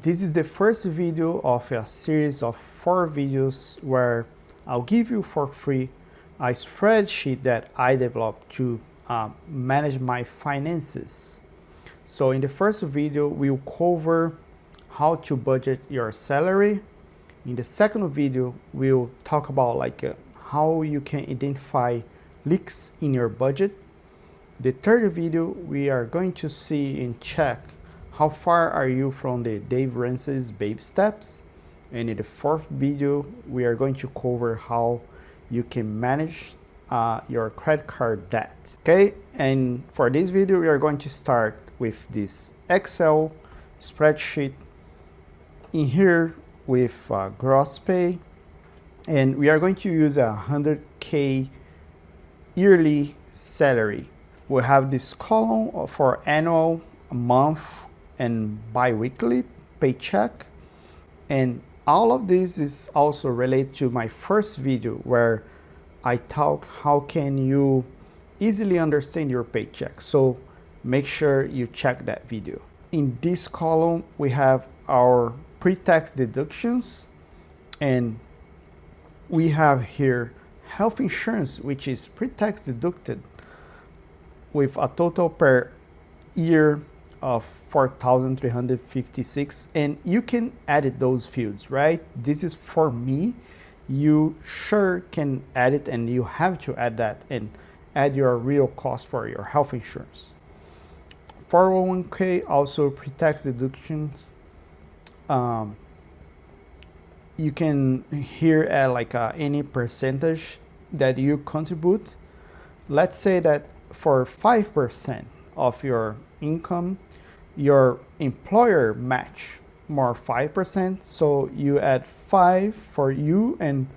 This is the first video of a series of 4 videos where I'll give you for free a spreadsheet that I developed to manage my finances. So in the first video, we'll cover how to budget your salary. In the second video, we'll talk about how you can identify leaks in your budget. The third video, we are going to see and check how far are you from the Dave Ramsey's baby steps. And in the fourth video, we are going to cover how you can manage your credit card debt. Okay, and for this video, we are going to start with this Excel spreadsheet in here with gross pay. And we are going to use a 100K yearly salary. We have this column for annual, month, and bi-weekly paycheck. And all of this is also related to my first video where I talk how can you easily understand your paycheck. So make sure you check that video. In this column, we have our pre-tax deductions, and we have here health insurance, which is pre-tax deducted with a total per year of 4,356, and you can edit those fields, right? This is for me. You sure can edit, and you have to add that and add your real cost for your health insurance. 401k also pre-tax deductions. You can here add any percentage that you contribute. Let's say that for 5% of your income, your employer match more 5%, so you add 5 for you and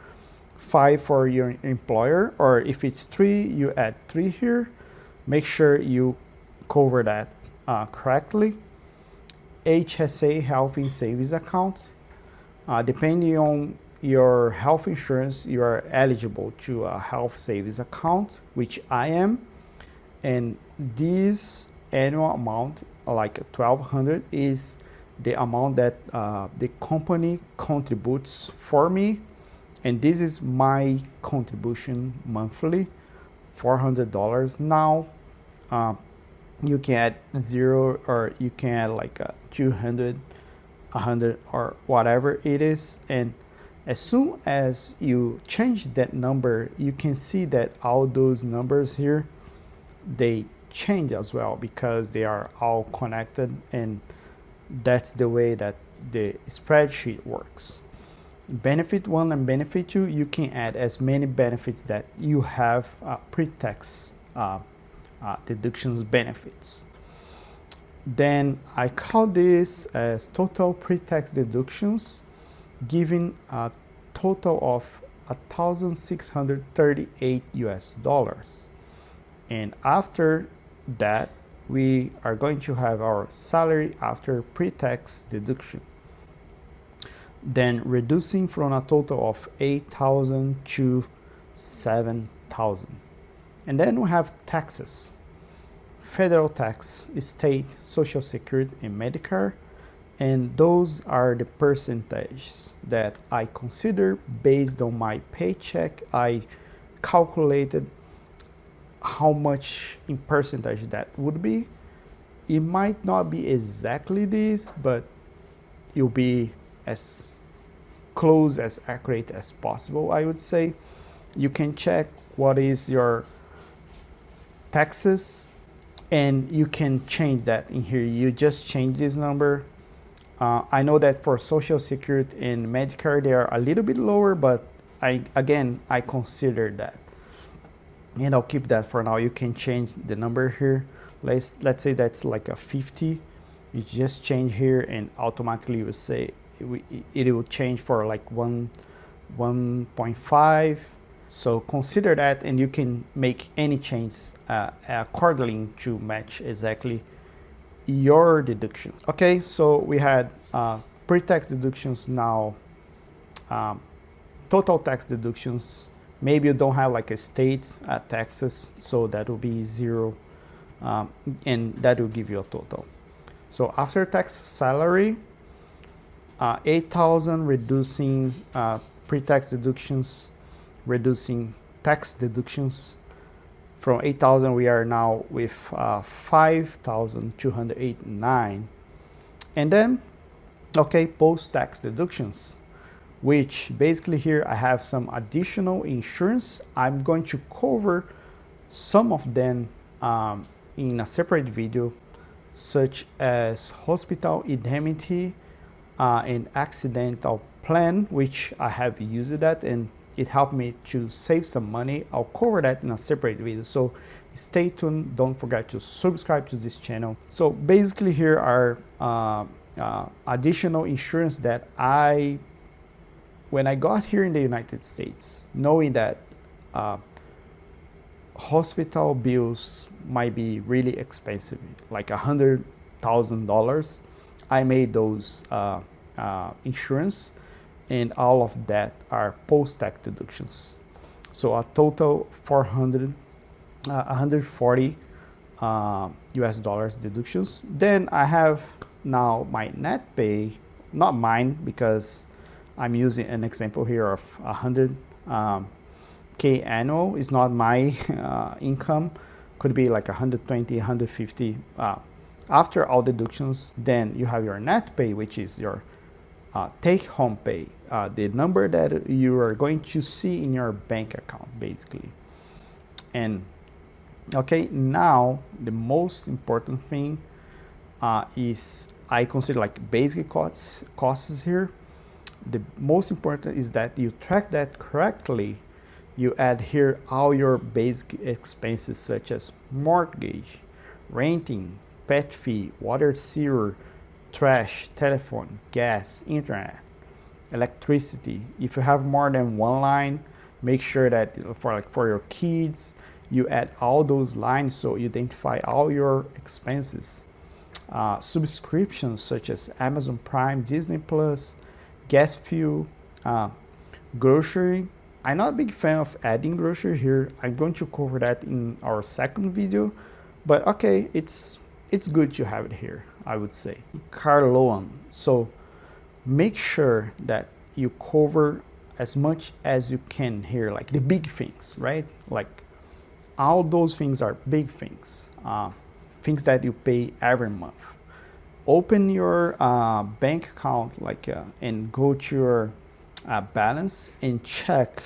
5 for your employer, or if it's 3, you add 3 here. Make sure you cover that correctly. HSA, health and savings account. Depending on your health insurance, you are eligible to a health savings account, which I am, and this annual amount, like $1,200, is the amount that the company contributes for me, and this is my contribution monthly, $400. Now you can add 0, or you can add 200, 100, or whatever it is, and as soon as you change that number, you can see that all those numbers here, they change as well because they are all connected, and that's the way that the spreadsheet works. Benefit 1 and benefit 2, you can add as many benefits that you have pre-tax deductions benefits. Then I call this as total pre-tax deductions, giving a total of $1,638. And after that, we are going to have our salary after pre-tax deduction. Then reducing from a total of 8,000 to 7,000. And then we have taxes. Federal tax, state, social security, and Medicare. And those are the percentages that I consider based on my paycheck. I calculated how much in percentage that would be. It might not be exactly this, but it'll be as close, as accurate as possible, I would say. You can check what is your taxes, and you can change that in here. You just change this number. I know that for Social Security and Medicare, they are a little bit lower, but I consider that. And I'll keep that for now. You can change the number here. Let's say that's like a 50. You just change here, and automatically you will say it will change for like 1.5. So consider that, and you can make any change accordingly to match exactly your deduction. Okay, so we had pre-tax deductions. Now total tax deductions. Maybe you don't have like a state taxes, so that will be 0, and that will give you a total. So after tax salary, 8,000 reducing pre-tax deductions, reducing tax deductions. From 8,000 we are now with 5,289. And then, okay, post-tax deductions, which basically here I have some additional insurance. I'm going to cover some of them in a separate video, such as hospital indemnity and accidental plan, which I have used that and it helped me to save some money. I'll cover that in a separate video, so stay tuned. Don't forget to subscribe to this channel. So basically here are additional insurance that when I got here in the United States, knowing that hospital bills might be really expensive, like $100,000, I made those insurance, and all of that are post-tax deductions. So a total 140 US dollars deductions. Then I have now my net pay, not mine because I'm using an example here of 100K annual. Is not my income. Could be like 120, 150 after all deductions. Then you have your net pay, which is your take-home pay, the number that you are going to see in your bank account, basically. And okay, now the most important thing is I consider like basic costs here. The most important is that you track that correctly. You add here all your basic expenses such as mortgage, renting, pet fee, water, sewer, trash, telephone, gas, internet, electricity. If you have more than one line, make sure that for your kids, you add all those lines so you identify all your expenses. Subscriptions such as Amazon Prime, Disney Plus, gas, fuel, grocery. I'm not a big fan of adding grocery here. I'm going to cover that in our second video, but okay, it's good to have it here, I would say. Car loan. So make sure that you cover as much as you can here, like the big things, right? Like all those things are big things, things that you pay every month. Open your bank account, like and go to your balance and check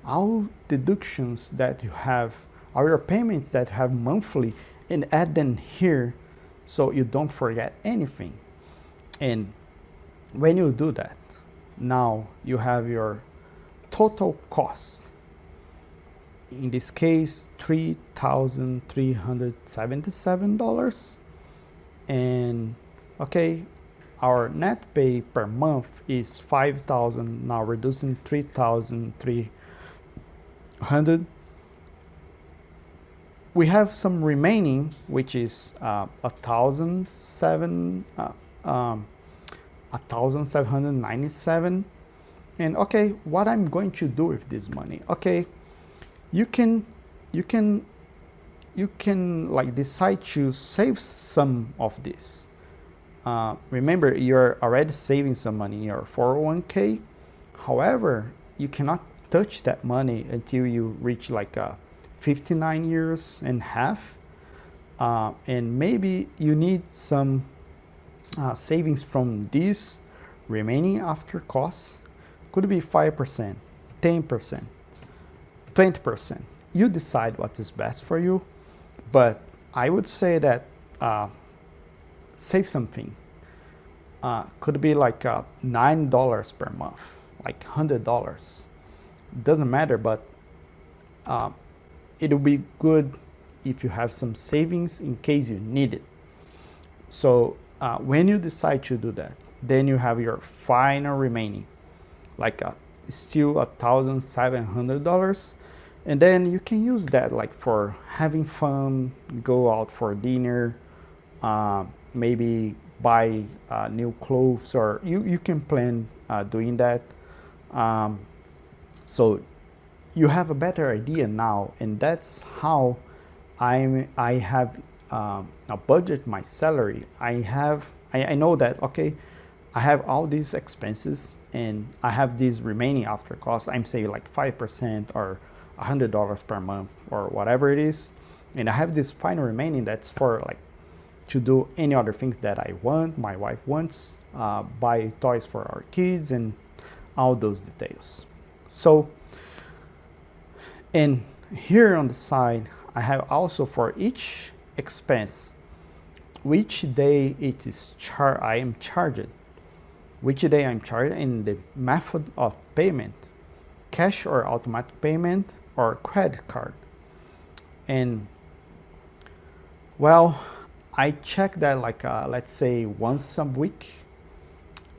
all deductions that you have, all your payments that you have monthly, and add them here so you don't forget anything. And when you do that, now you have your total cost. In this case, $3,377. And okay, our net pay per month is 5,000, now reducing 3,300. We have some remaining, which is 1,797. And okay, what I'm going to do with this money? Okay, you can like decide to save some of this. Remember, you're already saving some money in your 401k. However, you cannot touch that money until you reach like 59 years and a half. And maybe you need some savings from this remaining after costs. Could be 5%, 10%, 20%. You decide what is best for you. But I would say that save something. Could be like $9 per month, like $100. Doesn't matter, but it'll be good if you have some savings in case you need it. So when you decide to do that, then you have your final remaining, like still $1,700. And then you can use that like for having fun, go out for dinner, maybe buy new clothes, or you can plan doing that. So you have a better idea now, and that's how I have a budget my salary. I know that, okay, I have all these expenses and I have these remaining after cost. I'm saying like 5% or $100 per month or whatever it is. And I have this final remaining that's for like to do any other things that I want, my wife wants, buy toys for our kids and all those details. So, and here on the side, I have also for each expense, which day it is I am charged, which day I'm charged, and the method of payment, cash or automatic payment or credit card. And well, I check that like let's say once a week,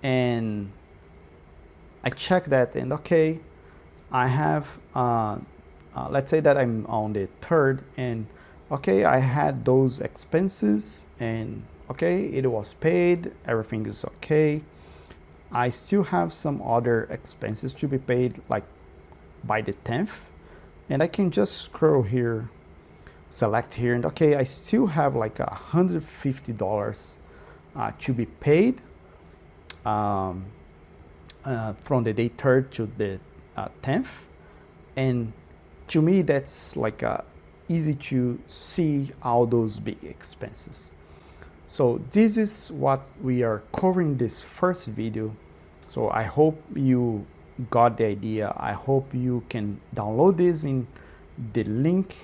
and I check that and okay, I have let's say that I'm on the third and okay, I had those expenses and okay, it was paid, everything is okay. I still have some other expenses to be paid like by the 10th, and I can just scroll here, select here, and okay, I still have like $150 to be paid from the day 3rd to the 10th. And to me, that's like easy to see all those big expenses. So this is what we are covering this first video. So I hope you got the idea. I hope you can download this in the link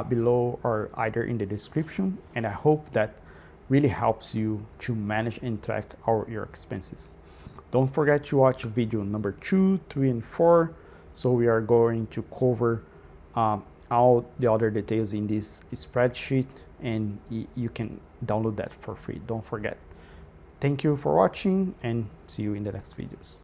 below or either in the description. And I hope that really helps you to manage and track your expenses. Don't forget to watch video number 2, 3, and 4. So we are going to cover all the other details in this spreadsheet, and you can download that for free. Don't forget. Thank you for watching and see you in the next videos.